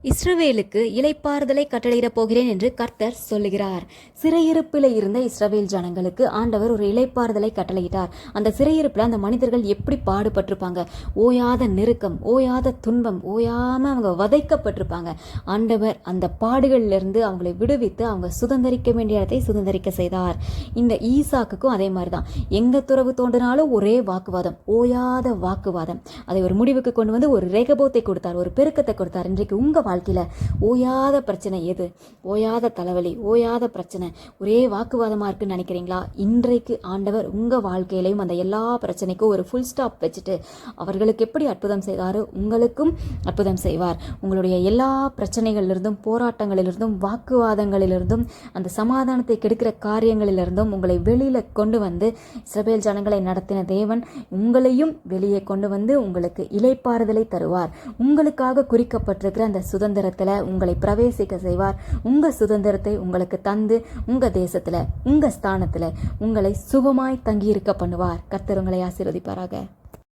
இஸ்ரவேலுக்கு இளைப்பாறுதலை கட்டளையிடப் போகிறேன் என்று கர்த்தர் சொல்லுகிறார். சிறையிருப்பில் இருந்த இஸ்ரவேல் ஜனங்களுக்கு ஆண்டவர் ஒரு இளைப்பாறுதலை கட்டளையிட்டார். அந்த சிறையிருப்பில் அந்த மனிதர்கள் எப்படி பாடுபட்டிருப்பாங்க, ஓயாத நெருக்கம், ஓயாத துன்பம், ஓயாம அவங்க வதைக்கப்பட்டிருப்பாங்க. ஆண்டவர் அந்த பாடுகளிலிருந்து அவங்களை விடுவித்து அவங்க சுதந்திரிக்க வேண்டிய இடத்தை சுதந்திரிக்க செய்தார். இந்த ஈசாக்குக்கும் அதே மாதிரி தான். எங்க துறவு தோன்றினாலும் ஒரே வாக்குவாதம், ஓயாத வாக்குவாதம். அதை ஒரு முடிவுக்கு கொண்டு வந்து ஒரு ரெகபோத்தை கொடுத்தார், ஒரு பெருக்கத்தை கொடுத்தார். இன்றைக்கு உங்க வாழ்க்கையில ஓயாத பிரச்சனை எது? ஓயாத தலைவலி, ஓயாத பிரச்சனை, ஒரே வாக்குவாதமா இருக்குன்னு நினைக்கிறீங்களா? இன்றைக்கு ஆண்டவர் உங்க வாழ்க்கையிலையும் அந்த எல்லா பிரச்சனைக்கும் ஒரு ஃபுல் ஸ்டாப் வச்சுட்டு அவர்களுக்கு எப்படி அற்புதம் செய்தாரோ உங்களுக்கும் அற்புதம் செய்வார். உங்களுடைய எல்லா பிரச்சனைகளிலிருந்தும், போராட்டங்களிலிருந்தும், வாக்குவாதங்களிலிருந்தும், அந்த சமாதானத்தை கெடுக்கிற காரியங்களிலிருந்தும் உங்களை வெளியில கொண்டு வந்து இஸ்ரவேல் ஜனங்களை நடத்தின தேவன் உங்களையும் வெளியே கொண்டு வந்து உங்களுக்கு இளைப்பாறுதலை தருவார். உங்களுக்காக குறிக்கப்பட்டிருக்கிற அந்த சுதந்திரத்துல உங்களை பிரவேசிக்க செய்வார். உங்க சுதந்திரத்தை உங்களுக்கு தந்து உங்க தேசத்துல, உங்க ஸ்தானத்துல உங்களை சுகமாய் தங்கியிருக்க பண்ணுவார். கர்த்தர் உங்களை ஆசீர்வதிப்பாராக.